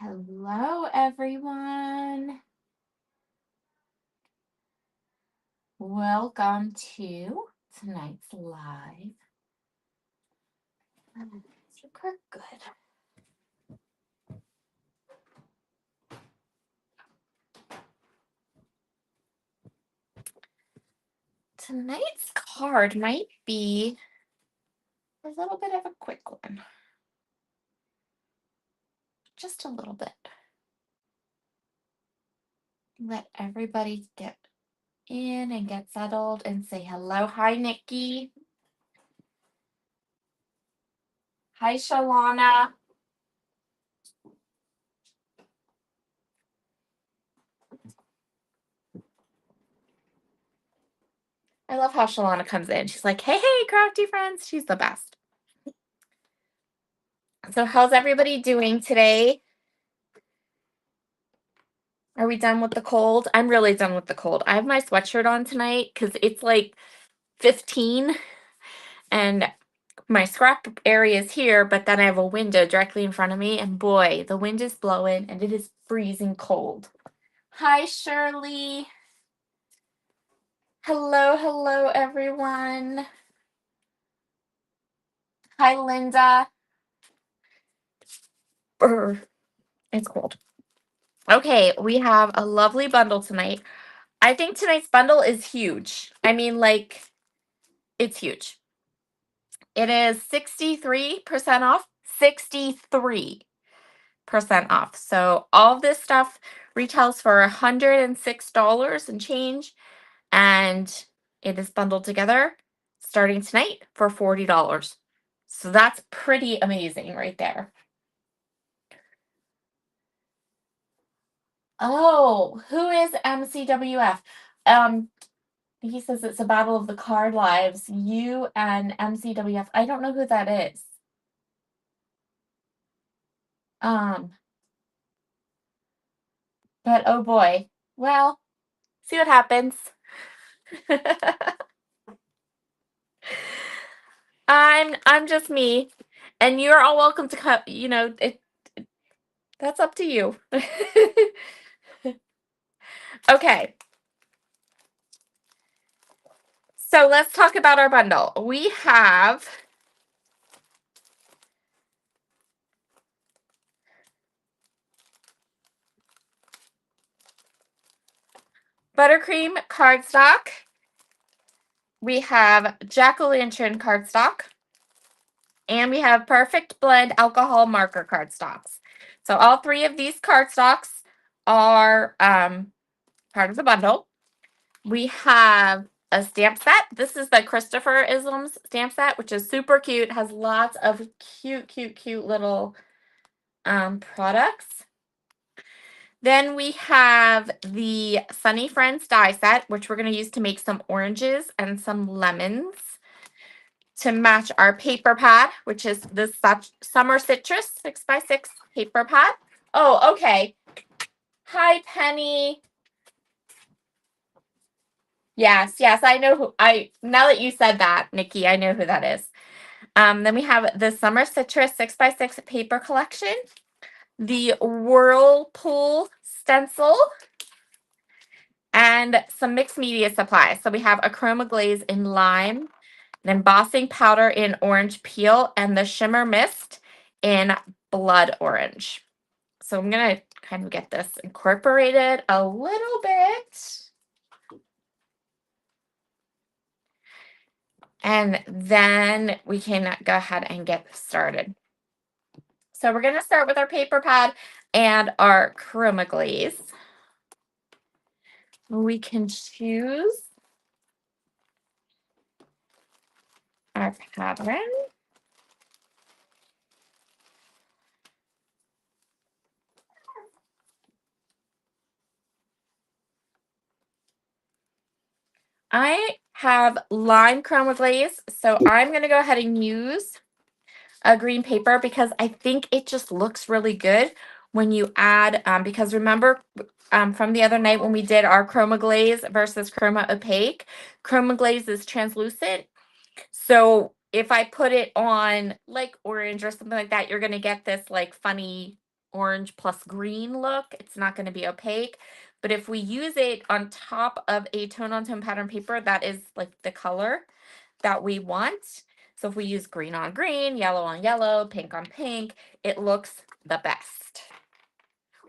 Hello, everyone. Welcome to tonight's live. Good. Tonight's card might be a little bit of a quick one. Just a little bit. Let everybody get in and get settled and say hello. Hi, Nikki. Hi, Shalana. I love how Shalana comes in. She's like, hey, crafty friends. She's the best. So how's everybody doing today? Are we done with the cold? I'm really done with the cold. I have my sweatshirt on tonight because it's like 15 and my scrap area is here, but then I have a window directly in front of me, and boy, the wind is blowing and it is freezing cold. Hi, Shirley. Hello, everyone. Hi, Linda. It's cold. Okay, we have a lovely bundle tonight. I think tonight's bundle is huge. I mean, like, it's huge. It is 63% off. 63% off. So all of this stuff retails for $106 and change, and it is bundled together starting tonight for $40. So that's pretty amazing right there. Oh, who is MCWF? He says it's a battle of the card lives. You and MCWF. I don't know who that is. But oh boy. Well, see what happens. I'm just me, and you're all welcome to come. That's up to you. Okay. So let's talk about our bundle. We have buttercream cardstock. We have jack-o'-lantern cardstock. And we have perfect blend alcohol marker cardstocks. So all three of these cardstocks are part of the bundle. We have a stamp set. This is the Christopher Isms stamp set, which is super cute. Has lots of cute little products. Then we have the Sunny Friends die set, which we're going to use to make some oranges and some lemons to match our paper pad, which is this Summer Citrus 6x6 paper pad. Oh, okay. Hi, Penny. Yes, I know who now that you said that, Nikki, I know who that is. Then we have the Summer Citrus 6x6 paper collection, the Whirlpool stencil, and some mixed media supplies. So we have a chroma glaze in lime, an embossing powder in orange peel, and the shimmer mist in blood orange. So I'm going to kind of get this incorporated a little bit. And then we can go ahead and get started. So we're going to start with our paper pad and our chroma glaze. We can choose our pattern. I have lime chroma glaze, so I'm going to go ahead and use a green paper because I think it just looks really good when you add, because remember from the other night when we did our chroma glaze versus chroma opaque, chroma glaze is translucent. So if I put it on like orange or something like that, you're going to get this like funny orange plus green look. It's not going to be opaque. But if we use it on top of a tone on tone pattern paper, that is like the color that we want. So if we use green on green, yellow on yellow, pink on pink, it looks the best.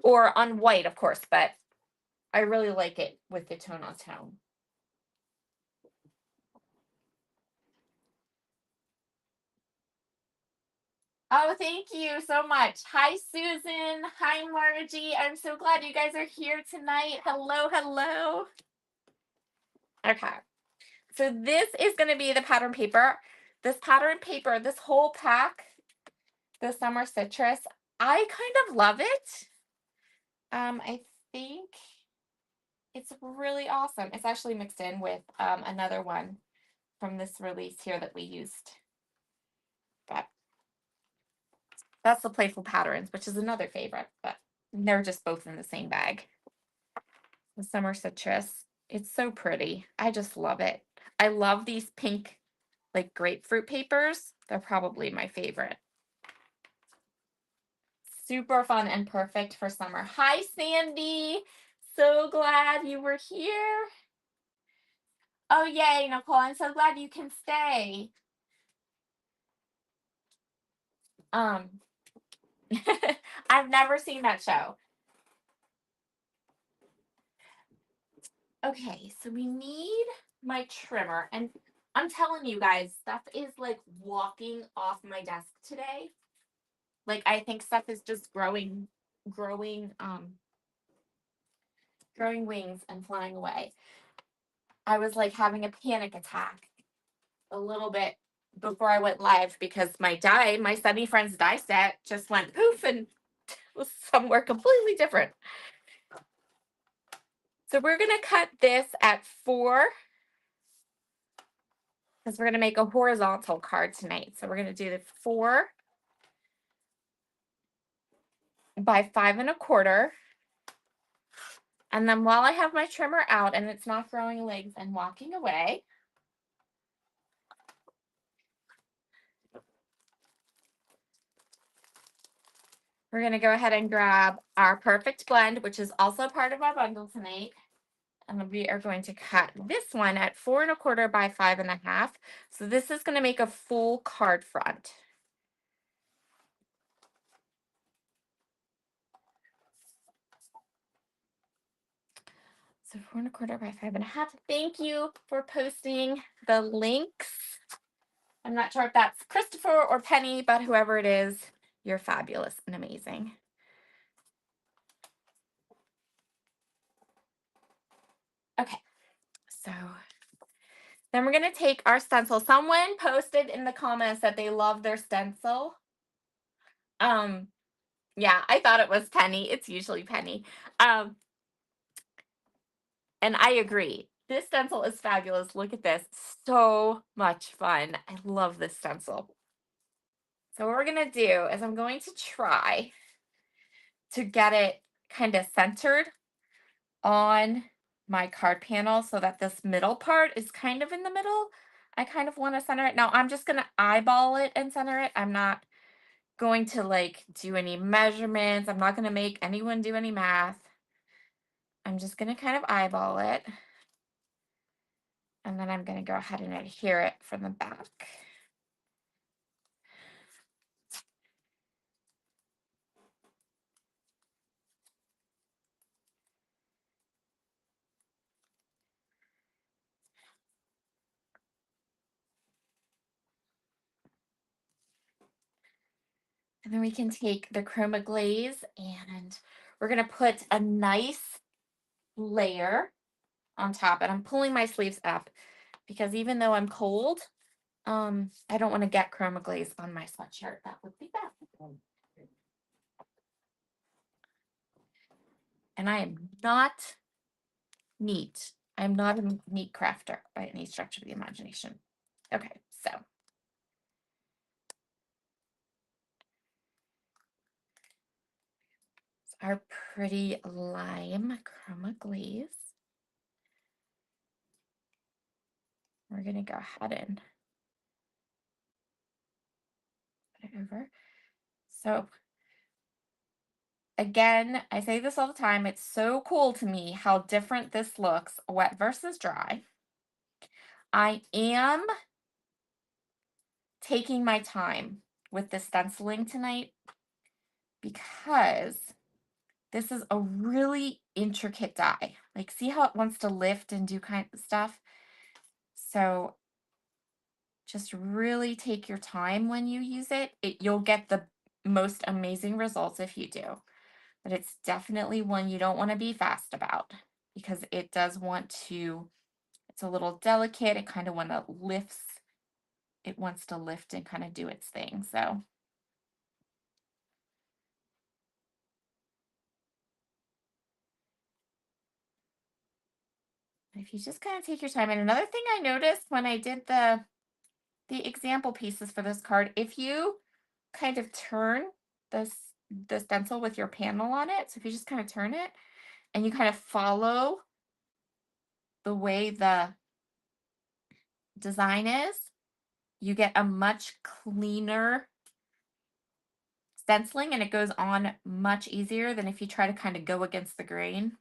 Or on white, of course, but I really like it with the tone on tone. Oh, thank you so much. Hi, Susan. Hi, Margie. I'm so glad you guys are here tonight. Hello, hello. Okay. So this is going to be the pattern paper. This pattern paper, this whole pack, the summer citrus, I kind of love it. I think it's really awesome. It's actually mixed in with another one from this release here that we used. But that's the Playful Patterns, which is another favorite, but they're just both in the same bag. The summer citrus. It's so pretty. I just love it. I love these pink, like grapefruit papers. They're probably my favorite. Super fun and perfect for summer. Hi, Sandy. So glad you were here. Oh, yay, Nicole. I'm so glad you can stay. Um, I've never seen that show. Okay, so we need my trimmer. And I'm telling you guys, stuff is like walking off my desk today. Like I think stuff is just growing wings and flying away. I was like having a panic attack a little bit before I went live because my Sunny Friends die set just went poof and was somewhere completely different. So we're gonna cut this at 4 because we're gonna make a horizontal card tonight. So we're gonna do the 4 by 5 1/4. And then while I have my trimmer out and it's not growing legs and walking away, we're going to go ahead and grab our perfect blend, which is also part of our bundle tonight. And we are going to cut this one at 4 1/4 by 5 1/2. So this is going to make a full card front. So 4 1/4 by 5 1/2. Thank you for posting the links. I'm not sure if that's Christopher or Penny, but whoever it is, you're fabulous and amazing. Okay, so then we're going to take our stencil. Someone posted in the comments that they love their stencil. Yeah, I thought it was Penny. It's usually Penny. And I agree. This stencil is fabulous. Look at this. So much fun. I love this stencil. So what we're going to do is I'm going to try to get it kind of centered on my card panel so that this middle part is kind of in the middle. I kind of want to center it. Now I'm just going to eyeball it and center it. I'm not going to like do any measurements. I'm not going to make anyone do any math. I'm just going to kind of eyeball it. And then I'm going to go ahead and adhere it from the back. And then we can take the chroma glaze and we're going to put a nice layer on top. And I'm pulling my sleeves up because even though I'm cold, I don't want to get chroma glaze on my sweatshirt. That would be bad. And I am not neat. I'm not a neat crafter by any stretch of the imagination. Okay, so our pretty lime chroma glaze. We're going to go ahead and put it over. So Again, I say this all the time. It's so cool to me how different this looks, wet versus dry. I am taking my time with the stenciling tonight because this is a really intricate die. Like, see how it wants to lift and do kind of stuff? So just really take your time when you use it. You'll get the most amazing results if you do. But it's definitely one you don't want to be fast about because it does want to, it's a little delicate. It kind of wants to lift and kind of do its thing. So if you just kind of take your time. And another thing I noticed when I did the example pieces for this card, if you kind of turn this the stencil with your panel on it, so if you just kind of turn it and you kind of follow the way the design is, you get a much cleaner stenciling and it goes on much easier than if you try to kind of go against the grain.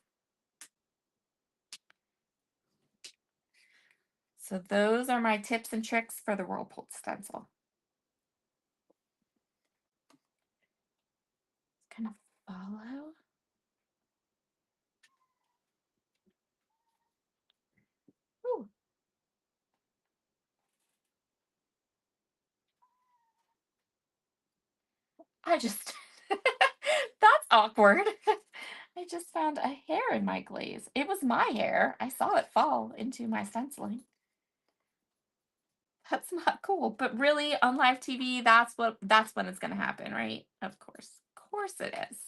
So those are my tips and tricks for the Whirlpool stencil. Kind of follow. Ooh. I just, that's awkward. I just found a hair in my glaze. It was my hair. I saw it fall into my stenciling. That's not cool. But really, on live TV, that's when it's gonna happen, right? Of course. Of course it is.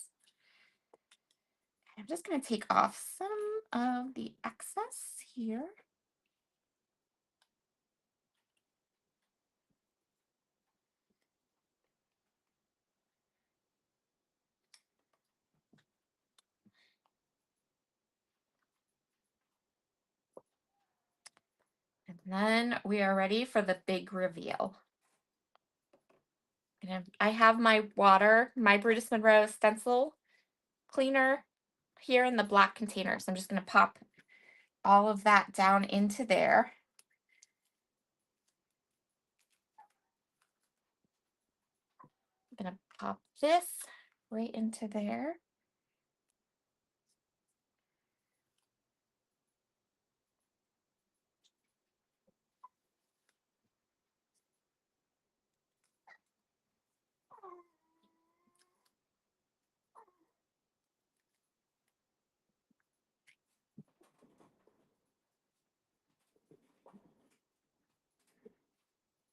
I'm just gonna take off some of the excess here. And then we are ready for the big reveal. And I have my water, my Brutus Monroe stencil cleaner here in the black container. So I'm just going to pop all of that down into there. I'm going to pop this right into there.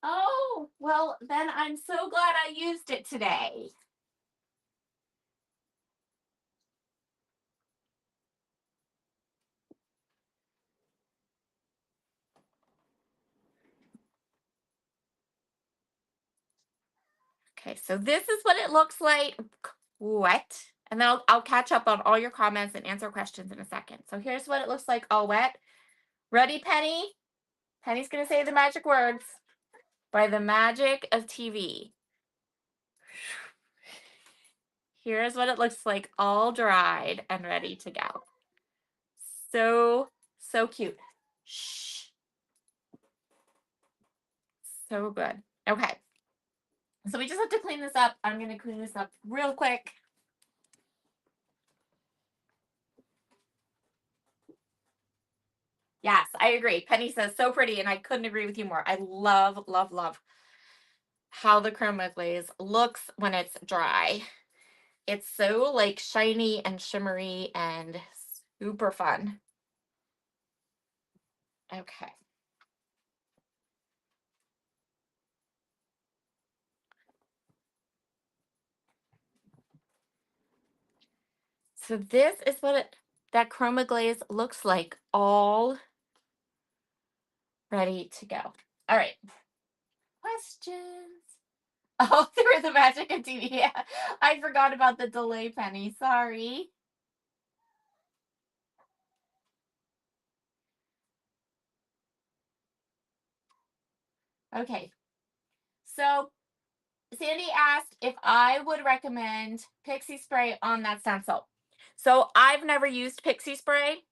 Oh, well, then I'm so glad I used it today. Okay, so this is what it looks like wet. And then I'll catch up on all your comments and answer questions in a second. So here's what it looks like all wet. Ready, Penny? Penny's going to say the magic words. By the magic of TV. Here's what it looks like all dried and ready to go. So, so cute. Shh. So good. Okay. So we just have to clean this up. I'm going to clean this up real quick. Yes, I agree. Penny says so pretty, and I couldn't agree with you more. I love, love, love how the chroma glaze looks when it's dry. It's so like shiny and shimmery and super fun. Okay. So this is what that chroma glaze looks like, all ready to go. All right. Questions? Oh, through the magic of TV. Yeah. I forgot about the delay, Penny. Sorry. Okay. So Sandy asked if I would recommend Pixie Spray on that stencil. So I've never used Pixie Spray.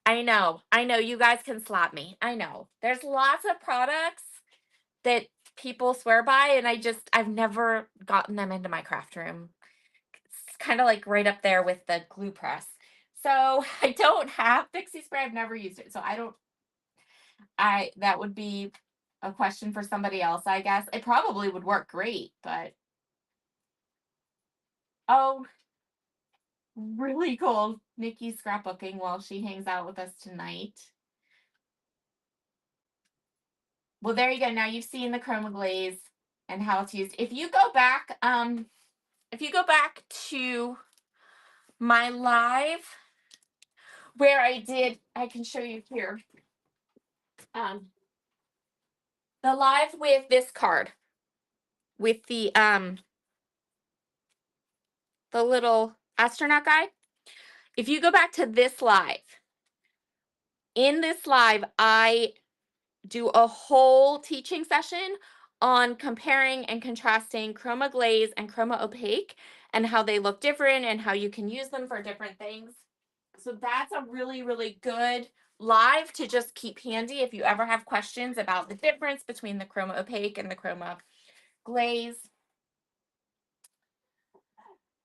I know, you guys can slap me. I know. There's lots of products that people swear by, and I've never gotten them into my craft room. It's kind of like right up there with the glue press. So I don't have Pixie Spray. I've never used it. So that would be a question for somebody else, I guess. It probably would work great, but oh, really cool. Nikki's scrapbooking while she hangs out with us tonight. Well, there you go. Now you've seen the chroma glaze and how it's used. If you go back to my live where I can show you here. The live with this card with the little astronaut guy. If you go back to this live, in this live, I do a whole teaching session on comparing and contrasting chroma glaze and chroma opaque and how they look different and how you can use them for different things. So that's a really, really good live to just keep handy if you ever have questions about the difference between the chroma opaque and the chroma glaze.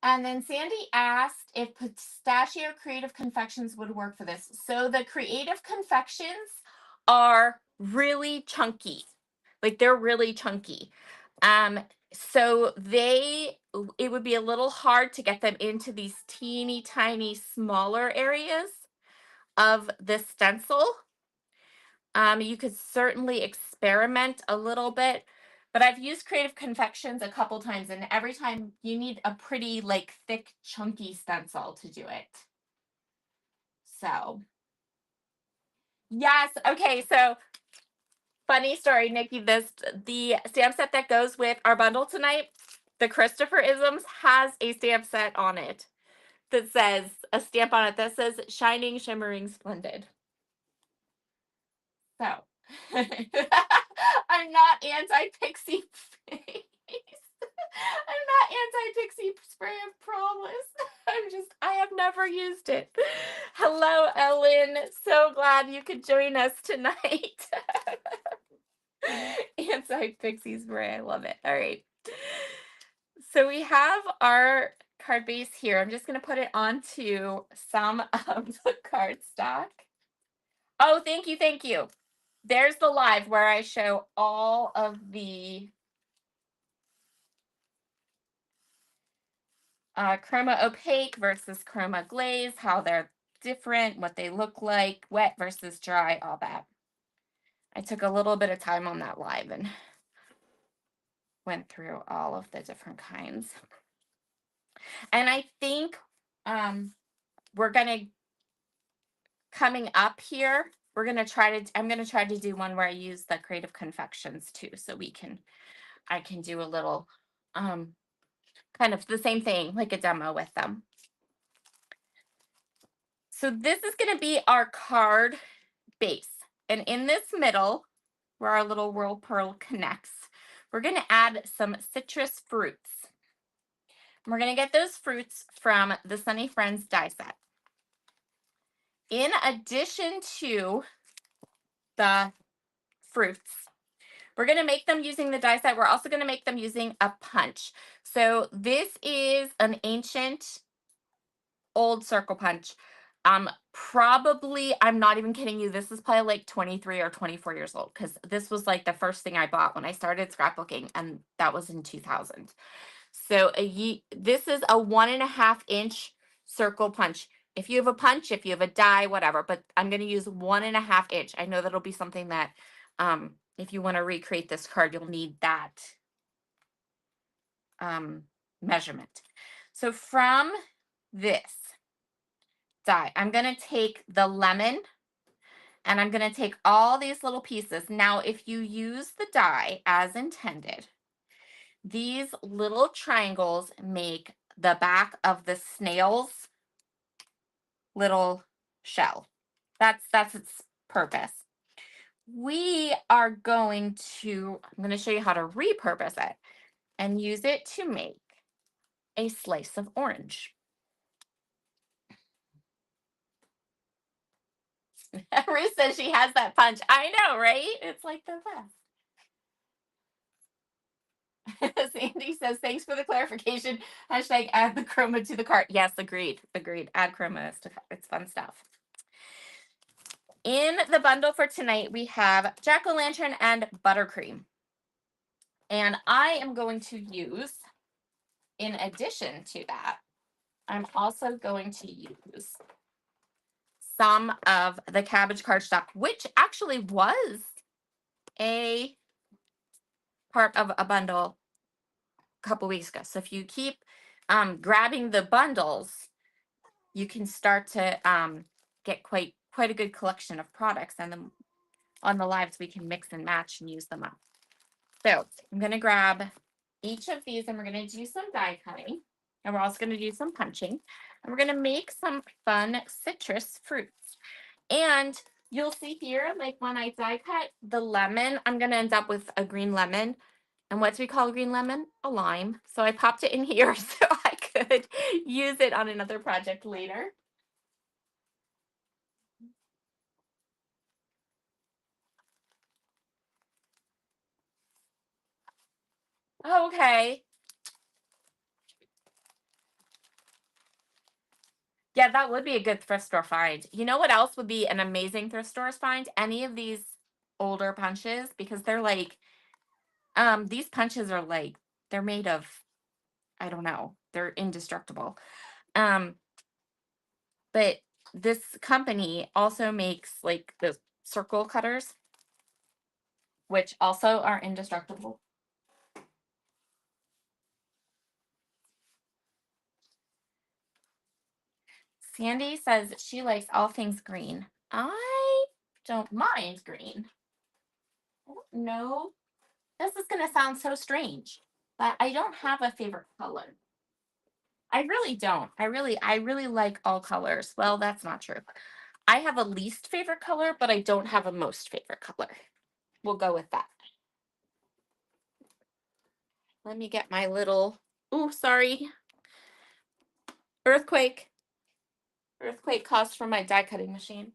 And then Sandy asked if pistachio creative confections would work for this. So the creative confections are really chunky. Like they're really chunky. So it would be a little hard to get them into these teeny tiny smaller areas of the stencil. You could certainly experiment a little bit, but I've used Creative Confections a couple times, and every time you need a pretty like thick, chunky stencil to do it. So, yes, okay, so funny story, Nikki. The stamp set that goes with our bundle tonight, the Christopher Isms, has a stamp set on it that says a stamp on it that says "Shining, Shimmering, Splendid." So, I'm not anti-pixie face. I'm not anti-pixie spray, I promise. I have never used it. Hello, Ellen. So glad you could join us tonight. Anti-pixie spray, I love it. All right. So we have our card base here. I'm just going to put it onto some of the cardstock. Oh, thank you, thank you. There's the live where I show all of the chroma opaque versus chroma glaze, how they're different, what they look like, wet versus dry, all that. I took a little bit of time on that live and went through all of the different kinds. And I think we're going to, coming up here, I'm going to try to do one where I use the Creative Confections too, so I can do a little kind of the same thing, like a demo with them. So this is going to be our card base. And in this middle, where our little whirl pearl connects, we're going to add some citrus fruits. We're going to get those fruits from the Sunny Friends die set. In addition to the fruits, we're going to make them using the die set. We're also going to make them using a punch. So this is an ancient old circle punch. Probably, I'm not even kidding you, this is probably like 23 or 24 years old, because this was like the first thing I bought when I started scrapbooking, and that was in 2000. So this is a 1.5-inch circle punch. If you have a punch, if you have a die, whatever, but I'm going to use 1.5 inch. I know that'll be something that if you want to recreate this card, you'll need that measurement. So from this die, I'm going to take the lemon and I'm going to take all these little pieces. Now, if you use the die as intended, these little triangles make the back of the snail's little shell. That's its purpose. We are going to, I'm going to show you how to repurpose it. and use it to make a slice of orange. Ruth says she has that punch. I know, right? It's like the best. Sandy says, thanks for the clarification. Hashtag add the chroma to the cart. Yes, agreed. Agreed. Add chroma. It's fun stuff. In the bundle for tonight, we have jack-o'-lantern and buttercream. And I am going to use, in addition to that, I'm also going to use some of the cabbage cardstock, which actually was a part of a bundle a couple weeks ago. So if you keep grabbing the bundles, you can start to get quite a good collection of products. And then on the lives, we can mix and match and use them up. So I'm going to grab each of these and we're going to do some die cutting. And we're also going to do some punching. And we're going to make some fun citrus fruits. And you'll see here, like when I die cut the lemon, I'm going to end up with a green lemon. And what do we call a green lemon? A lime. So I popped it in here so I could use it on another project later. Okay. Yeah, that would be a good thrift store find. You know what else would be an amazing thrift stores find? Any of these older punches, because they're like, these punches are like, they're made of, I don't know, they're indestructible. But this company also makes like the circle cutters, which also are indestructible. Sandy says she likes all things green. I don't mind green. I don't know. This is going to sound so strange, but I don't have a favorite color. I really don't. I really like all colors. Well, that's not true. I have a least favorite color, but I don't have a most favorite color. We'll go with that. Let me get my little, ooh, sorry. Earthquake cost for my die cutting machine.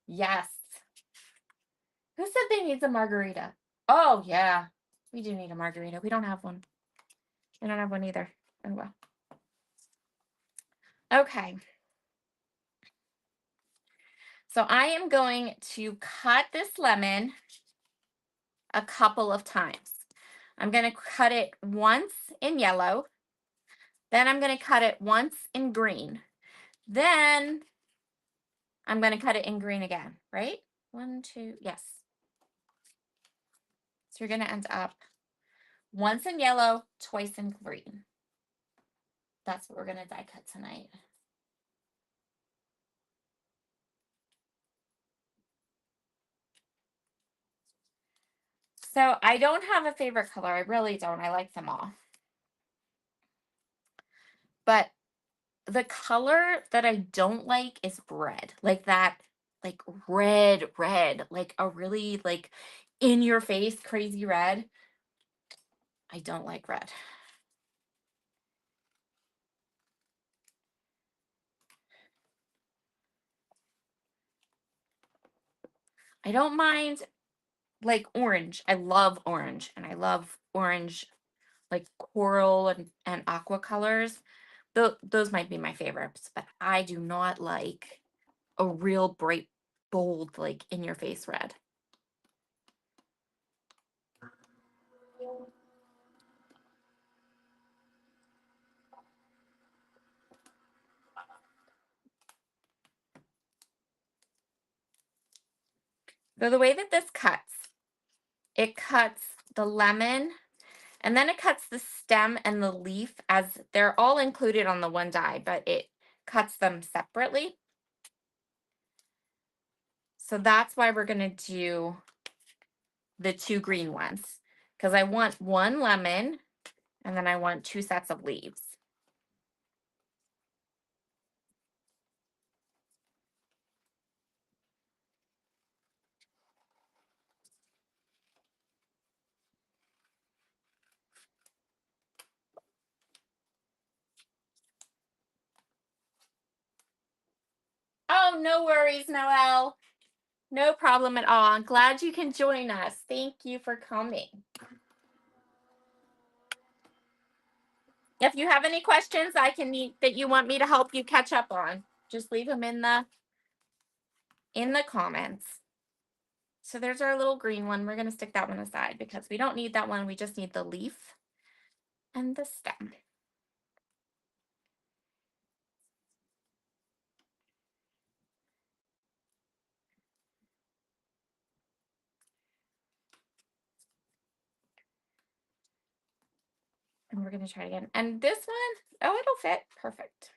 Yes. Who said they need a margarita? Oh, yeah. We do need a margarita. We don't have one. I don't have one either. Oh, well. Okay. So I am going to cut this lemon a couple of times. I'm going to cut it once in yellow. Then I'm going to cut it once in green. Then I'm going to cut it in green again, right? 1, 2, yes. So you're going to end up once in yellow, twice in green. That's what we're going to die cut tonight. So I don't have a favorite color. I really don't. I like them all. But the color that I don't like is red. Like that, like red, like a really like in your face crazy red. I don't like red. I don't mind like orange. I love orange and I love orange like coral and aqua colors. Those might be my favorites, but I do not like a real bright, bold, like in your face red. So the way that this cuts, it cuts the lemon and then it cuts the stem and the leaf as they're all included on the one die, but it cuts them separately. So that's why we're going to do the 2 green ones, because I want 1 lemon and then I want 2 sets of leaves. Oh, no worries, Noelle. No problem at all. I'm glad you can join us. Thank you for coming. If you have any questions that you want me to help you catch up on, just leave them in the comments. So there's our little green one. We're going to stick that one aside because we don't need that one. We just need the leaf and the stem. And we're going to try again. And this one, oh, it'll fit. Perfect.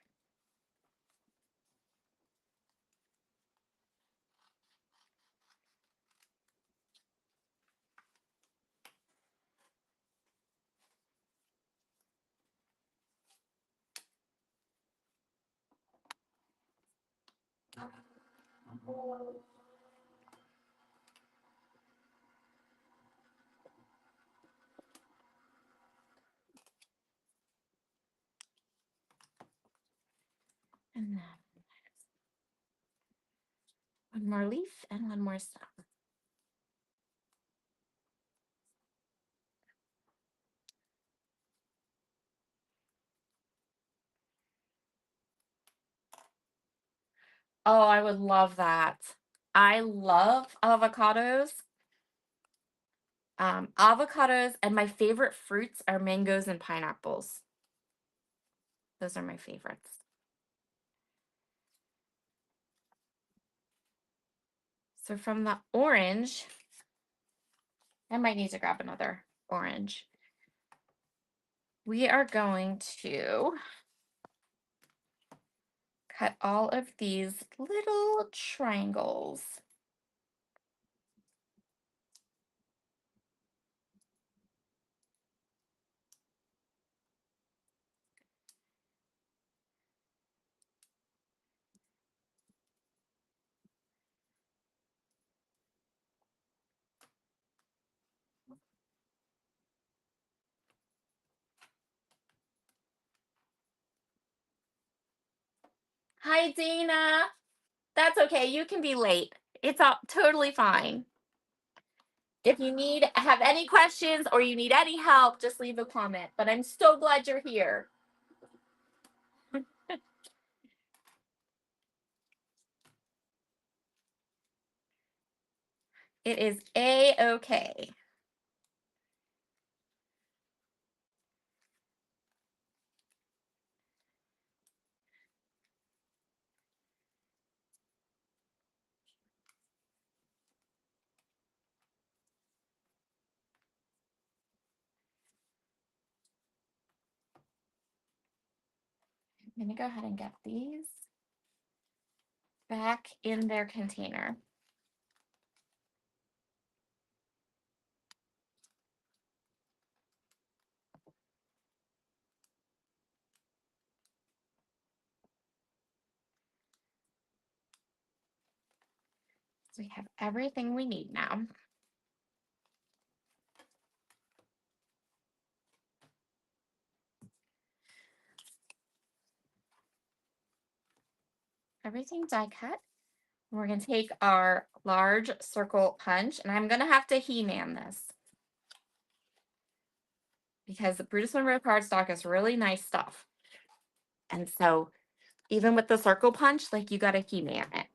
And then one more leaf and one more stem. Oh, I would love that. I love avocados. Avocados, and my favorite fruits are mangoes and pineapples. Those are my favorites. So from the orange, I might need to grab another orange. We are going to cut all of these little triangles. Hi, Dana. That's okay. You can be late. It's all totally fine. If you have any questions or you need any help, just leave a comment. But I'm so glad you're here. It is A-okay. I'm going to go ahead and get these back in their container. So we have everything we need now. Everything die cut. We're going to take our large circle punch, and I'm going to have to He-Man this because the Brutus Monroe cardstock is really nice stuff. And so even with the circle punch, like, you got to He-Man it.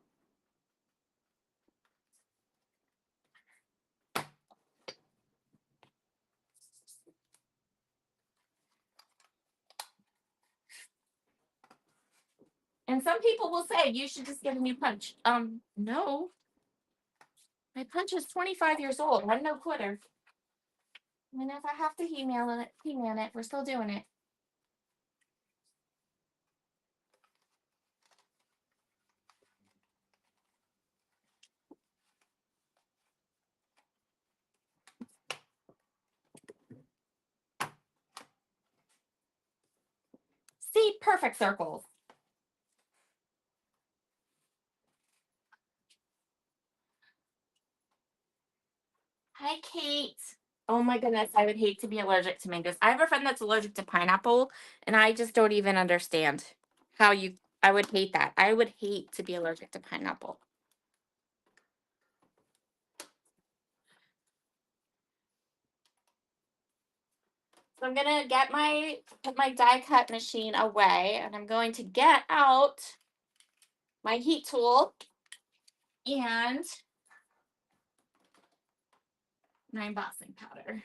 And some people will say you should just get a new punch. No. My punch is 25 years old. I'm no quitter. I mean, if I have to He-Man it, we're still doing it. See, perfect circles. Hi, Kate. Oh my goodness, I would hate to be allergic to mangoes. I have a friend that's allergic to pineapple, and I just don't even understand how you I would hate that. I would hate to be allergic to pineapple. So I'm gonna put my die cut machine away, and I'm going to get out my heat tool and my embossing powder.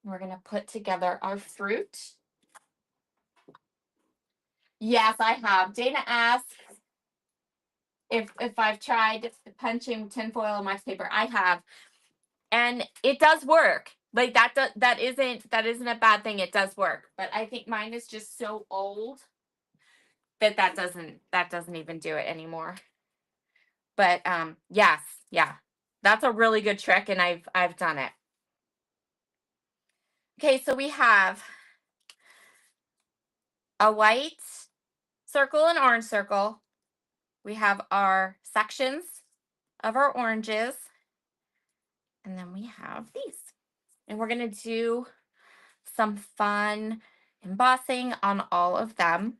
We're gonna put together our fruit. Yes, I have. Dana asked if I've tried punching tinfoil in wax paper. I have, and it does work. Like that isn't a bad thing. It does work, but I think mine is just so old that doesn't even do it anymore. But yes, yeah, that's a really good trick, and I've done it. Okay, so we have a white circle and orange circle. We have our sections of our oranges, and then we have these. And we're going to do some fun embossing on all of them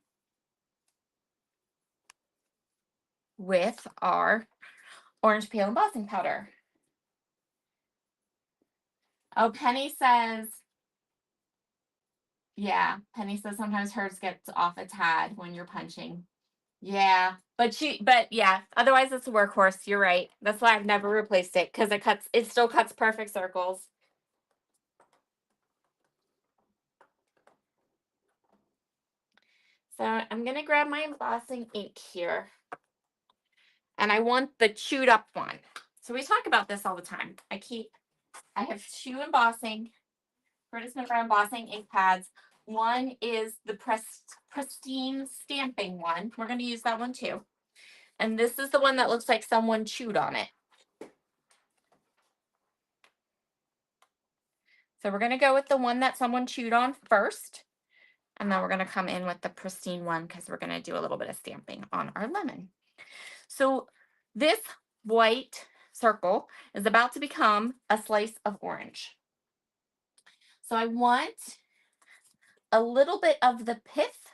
with our orange peel embossing powder. Oh, Penny says, yeah, Penny says sometimes hers gets off a tad when you're punching. Yeah, but yeah, otherwise it's a workhorse. You're right. That's why I've never replaced it, because it still cuts perfect circles. So I'm gonna grab my embossing ink here, and I want the chewed up one. So we talk about this all the time. I have two Curtis Miller embossing ink pads. One is the pristine stamping one. We're gonna use that one too. And this is the one that looks like someone chewed on it. So we're gonna go with the one that someone chewed on first. And then we're going to come in with the pristine one, because we're going to do a little bit of stamping on our lemon. So this white circle is about to become a slice of orange. So I want a little bit of the pith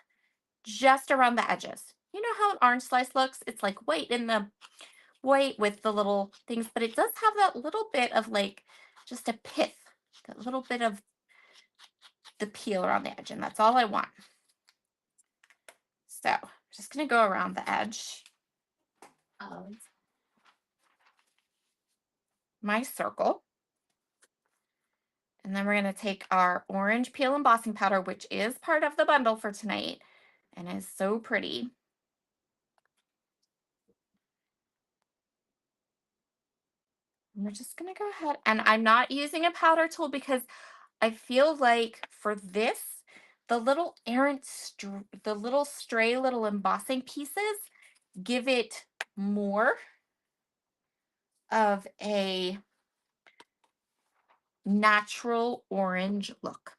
just around the edges. You know how an orange slice looks? It's like white with the little things, but it does have that little bit of like just a pith, that little bit of the peel around the edge, and that's all I want. So I'm just going to go around the edge of my circle. And then we're going to take our orange peel embossing powder, which is part of the bundle for tonight and is so pretty. And we're just going to go ahead, and I'm not using a powder tool because I feel like for this, the little stray little embossing pieces give it more of a natural orange look.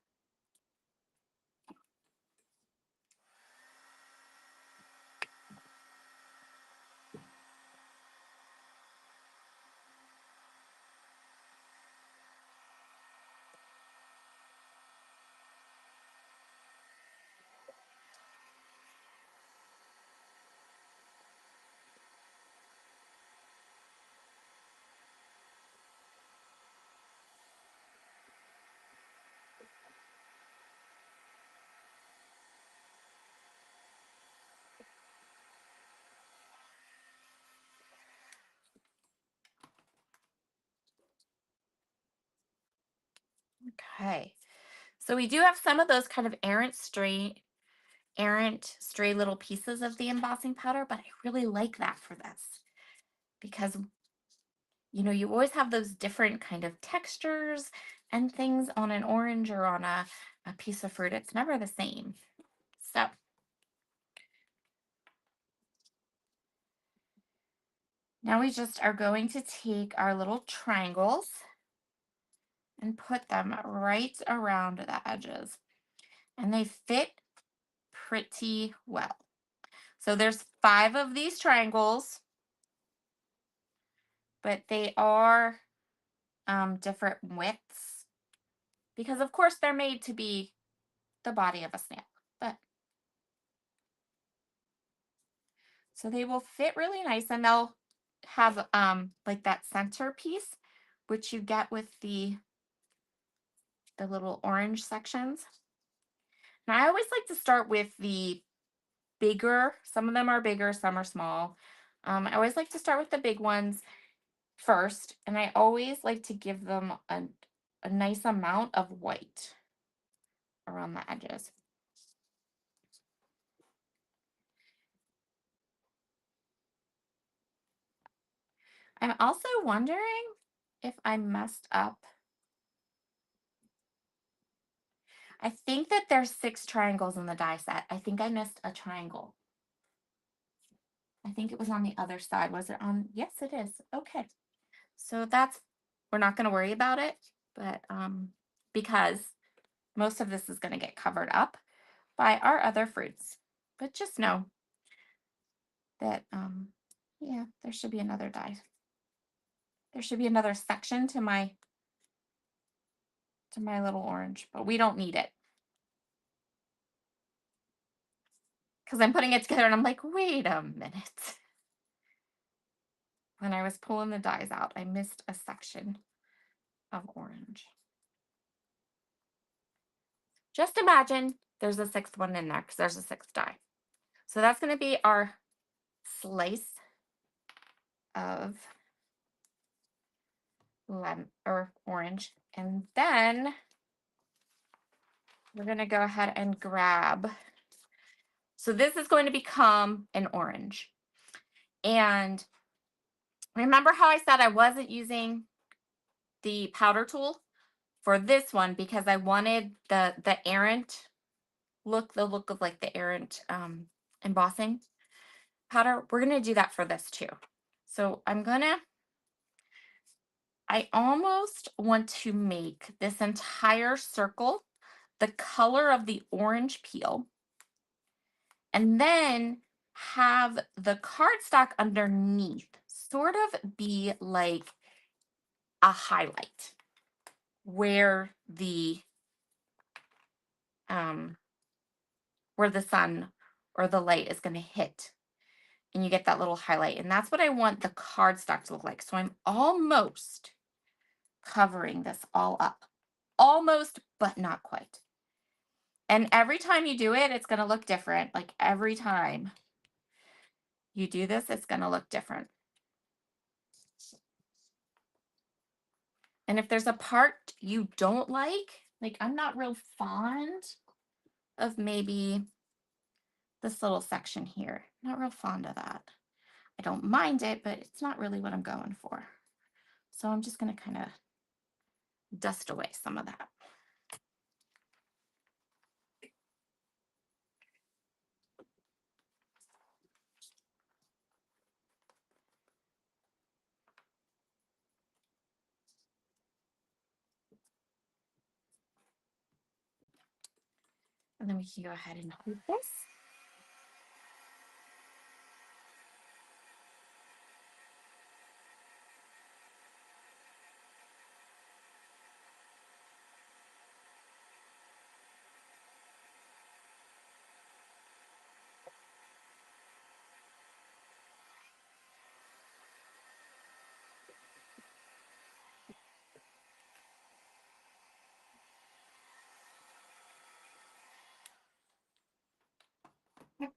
Okay. So we do have some of those kind of errant stray little pieces of the embossing powder, but I really like that for this because, you always have those different kind of textures and things on an orange or on a piece of fruit. It's never the same. So now we just are going to take our little triangles and put them right around the edges, and they fit pretty well. So there's 5 of these triangles, but they are different widths because of course they're made to be the body of a snail. But so they will fit really nice and they'll have like that center piece which you get with the little orange sections. And I always like to start with the bigger. Some of them are bigger, some are small. I always like to start with the big ones first, and I always like to give them a nice amount of white around the edges. I'm also wondering if I messed up. I think that there's 6 triangles in the die set. I think I missed a triangle. I think it was on the other side. Was it on? Yes, it is. Okay. So that's, we're not going to worry about it, but because most of this is going to get covered up by our other fruits. But just know that yeah, there should be another die. There should be another section to my little orange, but we don't need it. Because I'm putting it together and I'm like, wait a minute. When I was pulling the dies out, I missed a section of orange. Just imagine there's a 6th one in there because there's a 6th die. So that's going to be our slice of lemon or orange. And then we're going to go ahead and grab. So this is going to become an orange. And remember how I said I wasn't using the powder tool for this one because I wanted the errant look, the look of like the errant embossing powder. We're going to do that for this too. So I almost want to make this entire circle the color of the orange peel and then have the cardstock underneath sort of be like a highlight where um the sun or the light is going to hit and you get that little highlight, and that's what I want the cardstock to look like. So I'm almost covering this all up, almost, but not quite. And every time you do it, it's going to look different. Like every time you do this, it's going to look different. And if there's a part you don't like I'm not real fond of maybe this little section here. Not real fond of that. I don't mind it, but it's not really what I'm going for. So I'm just going to kind of dust away some of that. And then we can go ahead and hold this.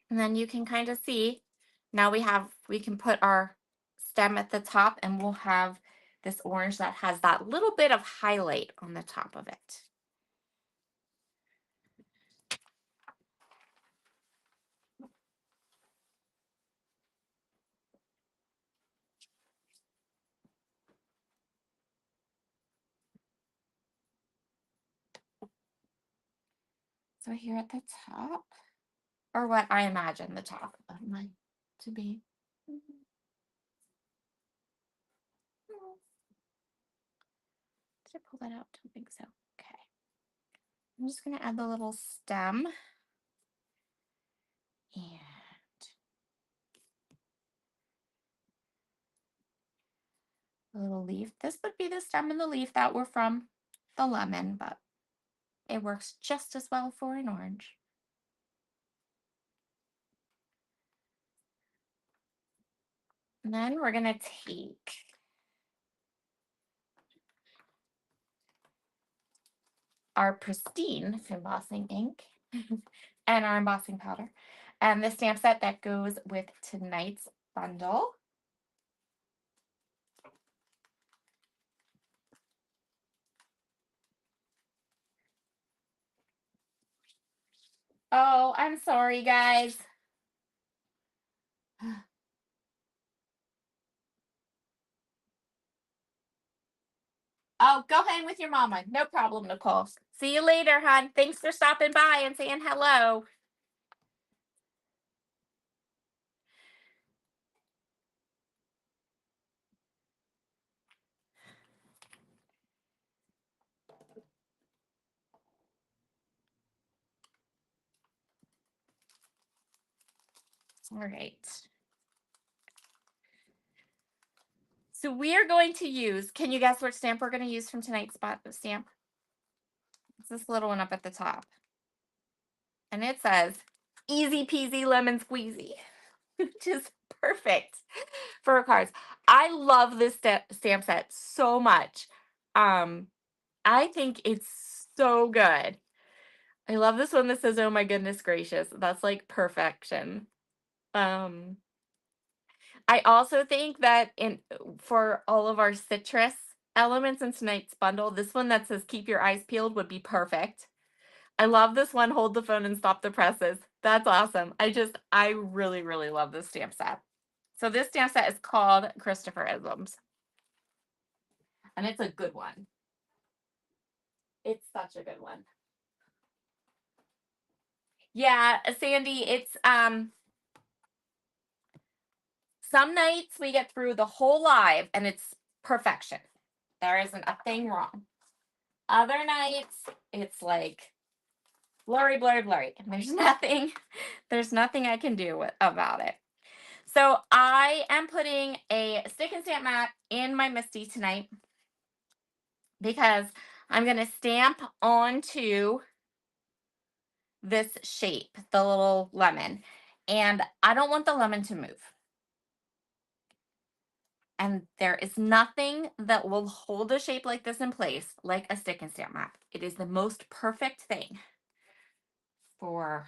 And then you can kind of see, now we can put our stem at the top and we'll have this orange that has that little bit of highlight on the top of it. So here at the top, or what I imagine the top of mine to be. Did I pull that out? Don't think so. Okay. I'm just going to add the little stem. And little leaf. This would be the stem and the leaf that were from the lemon, but it works just as well for an orange. And then we're going to take our pristine embossing ink and our embossing powder and the stamp set that goes with tonight's bundle. Oh, I'm sorry, guys. Oh, go ahead with your mama. No problem, Nicole. See you later, hon. Thanks for stopping by and saying hello. All right. So we are going to use, can you guess what stamp we're going to use from tonight's stamp? It's this little one up at the top. And it says, easy peasy lemon squeezy, which is perfect for cards. I love this stamp set so much. I think it's so good. I love this one that says, oh my goodness gracious. That's like perfection. I also think that for all of our citrus elements in tonight's bundle, this one that says keep your eyes peeled would be perfect. I love this one, hold the phone and stop the presses. That's awesome. I really, really love this stamp set. So this stamp set is called Christopherisms. And it's a good one. It's such a good one. Yeah, Sandy, it's some nights we get through the whole live and it's perfection. There isn't a thing wrong. Other nights, it's like blurry, blurry, blurry. And there's nothing I can do about it. So I am putting a stick and stamp mat in my Misty tonight because I'm going to stamp onto this shape, the little lemon. And I don't want the lemon to move. And there is nothing that will hold a shape like this in place like a stick and stamp mat. It is the most perfect thing for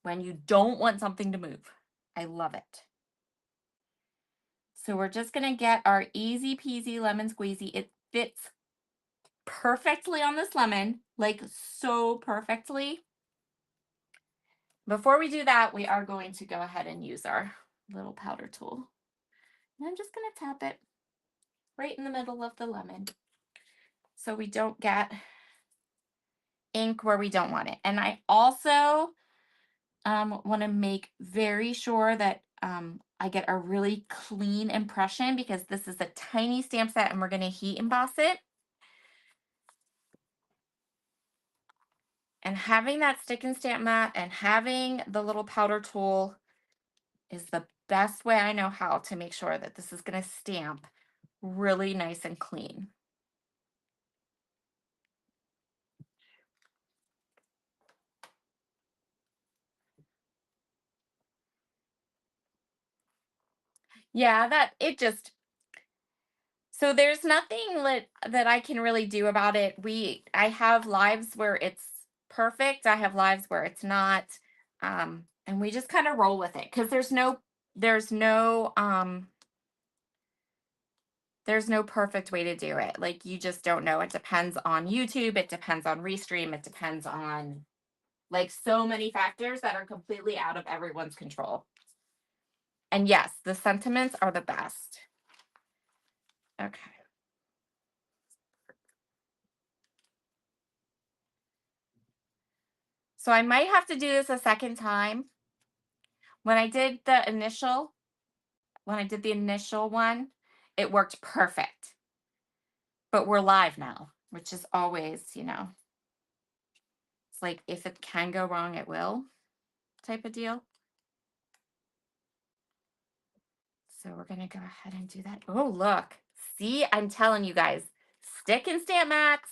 when you don't want something to move. I love it. So we're just going to get our easy peasy lemon squeezy. It fits perfectly on this lemon, like so perfectly. Before we do that, we are going to go ahead and use our little powder tool. And I'm just going to tap it right in the middle of the lemon so we don't get ink where we don't want it. And I also want to make very sure that I get a really clean impression because this is a tiny stamp set and we're going to heat emboss it. And having that stick and stamp mat and having the little powder tool is the best way I know how to make sure that this is going to stamp really nice and clean. Yeah, so there's nothing that I can really do about it. I have lives where it's perfect. I have lives where it's not. And we just kind of roll with it because there's no perfect way to do it. Like you just don't know. It depends on YouTube, it depends on Restream, it depends on like so many factors that are completely out of everyone's control. And yes, the sentiments are the best. Okay. So I might have to do this a second time. When I did the initial one, it worked perfect. But we're live now, which is always, it's like if it can go wrong, it will type of deal. So we're going to go ahead and do that. Oh, look, See, I'm telling you guys, stick and stamp mats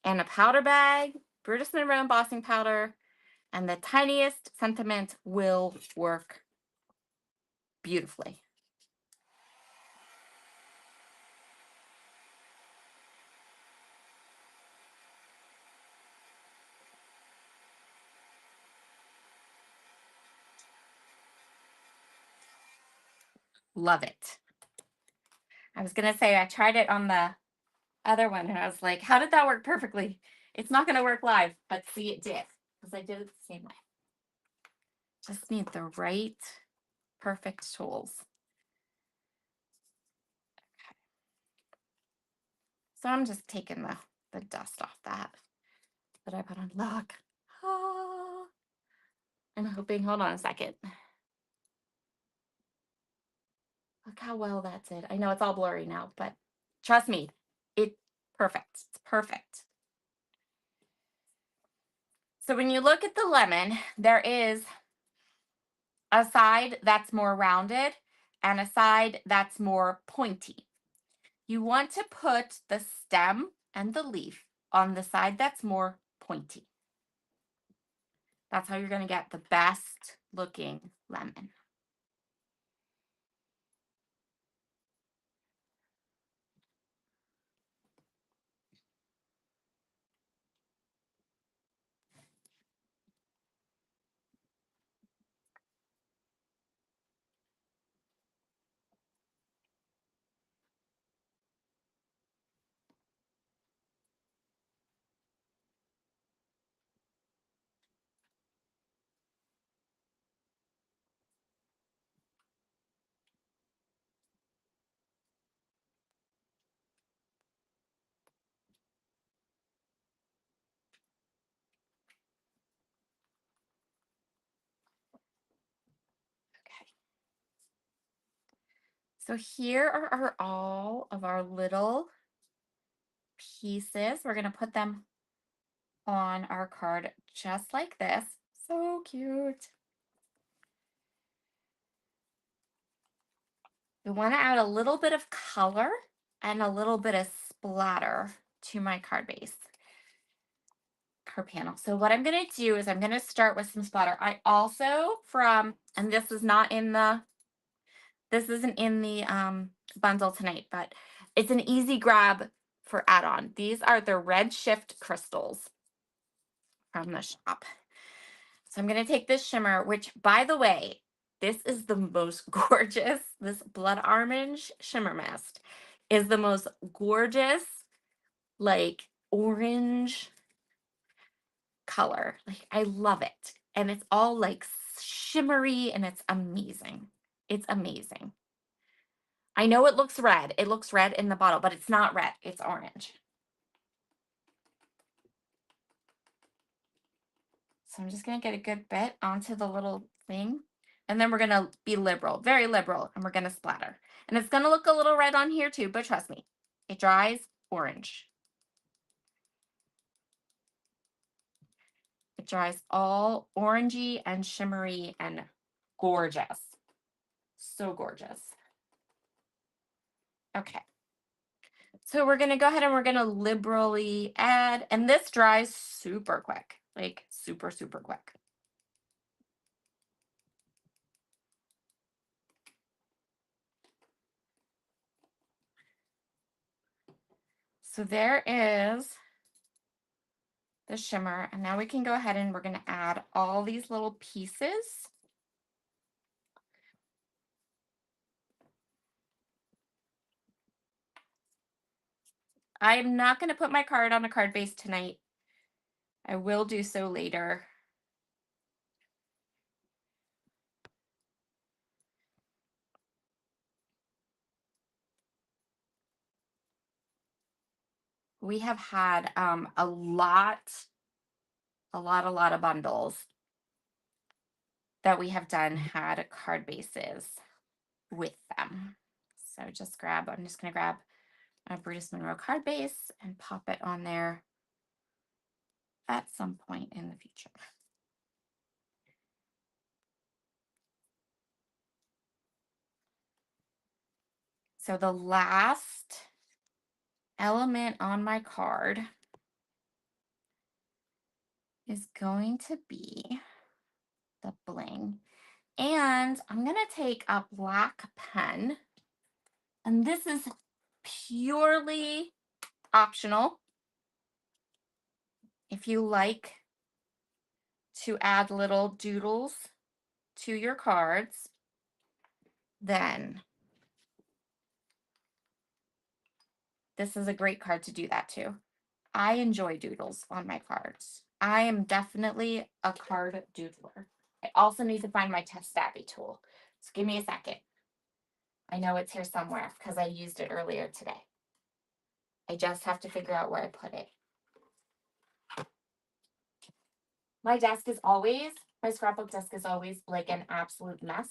and a powder bag, Brutus Monroe embossing powder, and the tiniest sentiment will work beautifully. Love it. I was going to say, I tried it on the other one and I was like, how did that work perfectly? It's not going to work live, but see, it did because I did it the same way. Just need the right, perfect tools. So I'm just taking the dust off that I put on. Look. Ah. I'm hoping, hold on a second. Look how well that did. I know it's all blurry now, but trust me, it's perfect. It's perfect. So when you look at the lemon, there is a side that's more rounded and a side that's more pointy. You want to put the stem and the leaf on the side that's more pointy. That's how you're going to get the best looking lemon. Okay. So here are all of our little pieces. We're going to put them on our card just like this. So cute. We want to add a little bit of color and a little bit of splatter to my card base, card panel. So what I'm going to do is I'm going to start with some splatter. I also and this is not in the, this isn't in the bundle tonight, but it's an easy grab for add-on. These are the Red Shift crystals from the shop. So I'm going to take this shimmer, which, by the way, this is the most gorgeous. This blood orange shimmer mist is the most gorgeous, like orange color. Like, I love it. And it's all like shimmery and it's amazing. It's amazing. I know it looks red. It looks red in the bottle, but it's not red. It's orange. So I'm just going to get a good bit onto the little thing. And then we're going to be liberal, very liberal, and we're going to splatter. And it's going to look a little red on here too, but trust me, it dries orange. It dries all orangey and shimmery and gorgeous. So gorgeous. Okay. So we're going to go ahead and we're going to liberally add, and this dries super quick, like super, super quick. So there is the shimmer, and now we can go ahead and we're going to add all these little pieces. I'm not going to put my card on a card base tonight. I will do so later. We have had a lot of bundles that we have done had card bases with them. So I'm just going to grab a Brutus Monroe card base and pop it on there at some point in the future. So the last element on my card is going to be the bling. And I'm going to take a black pen. And this is purely optional. If you like to add little doodles to your cards, then this is a great card to do that too. I enjoy doodles on my cards. I am definitely a card doodler. I also need to find my test stabby tool. So give me a second. I know it's here somewhere because I used it earlier today. I just have to figure out where I put it. My scrapbook desk is always like an absolute mess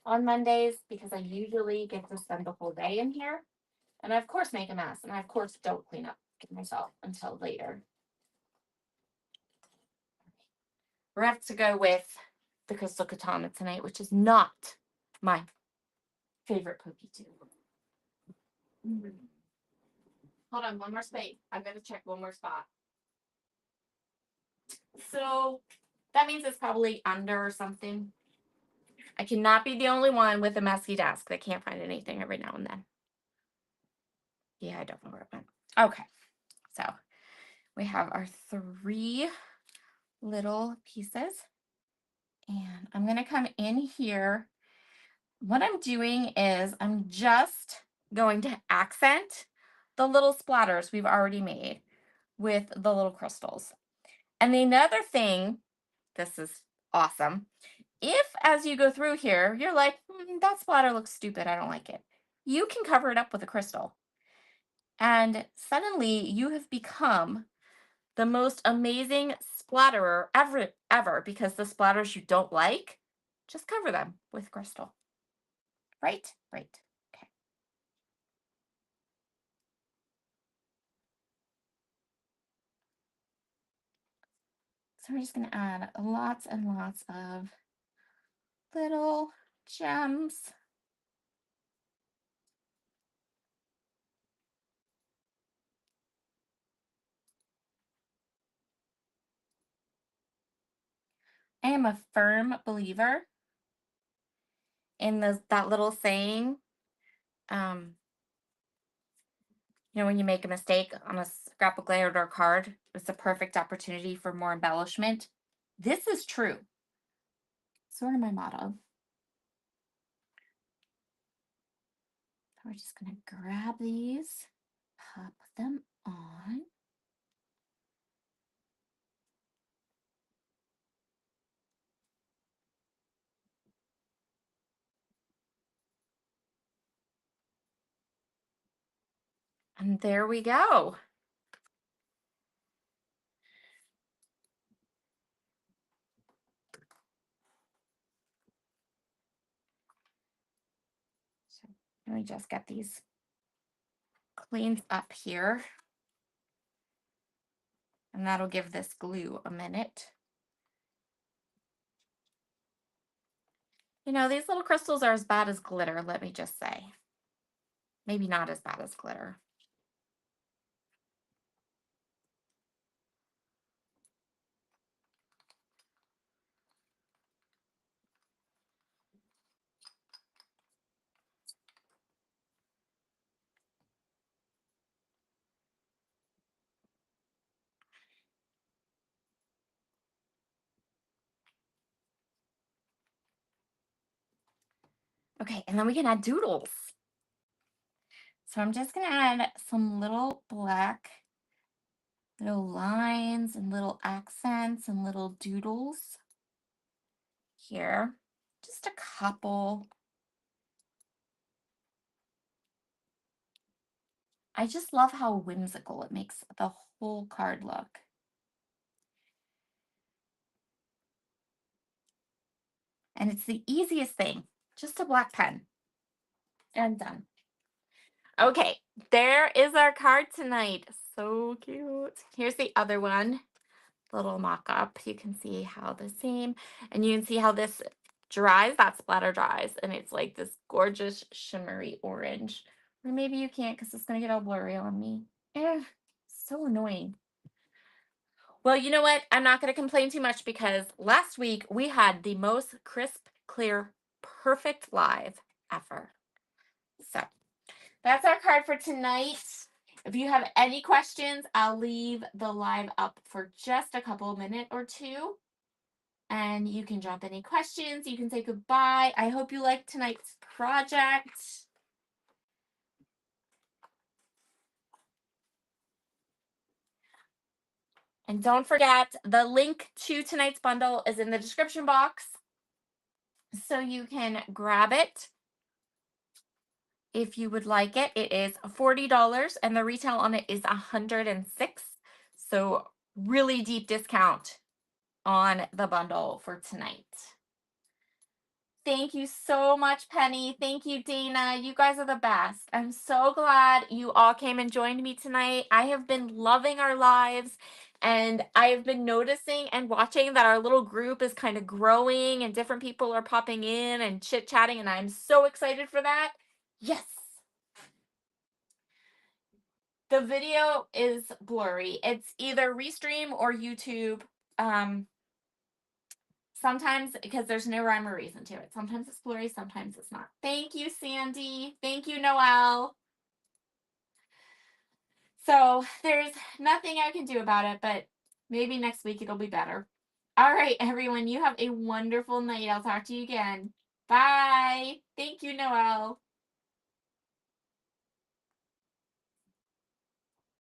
on Mondays because I usually get to spend the whole day in here. And I, of course, make a mess. And I, of course, don't clean up myself until later. We're going to have to go with the Crystal Katana tonight, which is not my favorite cookie too. Hold on, one more space. I'm going to check one more spot. So that means it's probably under or something. I cannot be the only one with a messy desk that can't find anything every now and then. Yeah, I don't know where it went. Okay, so we have our 3 little pieces. And I'm going to come in here. What I'm doing is I'm just going to accent the little splatters we've already made with the little crystals. And another thing, this is awesome. If as you go through here, you're like, that splatter looks stupid, I don't like it. You can cover it up with a crystal. And suddenly you have become the most amazing splatterer ever, because the splatters you don't like, just cover them with crystal. Right? Right. Okay. So we're just going to add lots and lots of little gems. I am a firm believer in that little saying, when you make a mistake on a scrapbook layout or card, it's a perfect opportunity for more embellishment. This is true. Sort of my motto. So we're just going to grab these, pop them on. And there we go. So let me just get these cleaned up here. And that'll give this glue a minute. These little crystals are as bad as glitter, let me just say. Maybe not as bad as glitter. Okay, and then we can add doodles. So I'm just going to add some little black little lines and little accents and little doodles here. Just a couple. I just love how whimsical it makes the whole card look. And it's the easiest thing, just a black pen. And done. Okay, there is our card tonight. So cute. Here's the other one, little mock-up. You can see how the same, and you can see how this dries, that splatter dries, and it's like this gorgeous shimmery orange. Or maybe you can't because it's gonna get all blurry on me. So annoying. Well, you know what? I'm not gonna complain too much because last week we had the most crisp, clear, perfect live ever. So that's our card for tonight. If you have any questions, I'll leave the live up for just a couple minute or two. And you can drop any questions. You can say goodbye. I hope you liked tonight's project. And don't forget, the link to tonight's bundle is in the description box. So you can grab it if you would like it. It is $40 and the retail on it is $106. So really deep discount on the bundle for tonight. Thank you so much, Penny. Thank you, Dana. You guys are the best. I'm so glad you all came and joined me tonight. I have been loving our lives, and I have been noticing and watching that our little group is kind of growing and different people are popping in and chit-chatting, and I'm so excited for that. Yes. The video is blurry. It's either Restream or YouTube. Sometimes, because there's no rhyme or reason to it. Sometimes it's blurry, sometimes it's not. Thank you, Sandy. Thank you, Noelle. So there's nothing I can do about it, but maybe next week it'll be better. All right, everyone, you have a wonderful night. I'll talk to you again. Bye. Thank you, Noelle.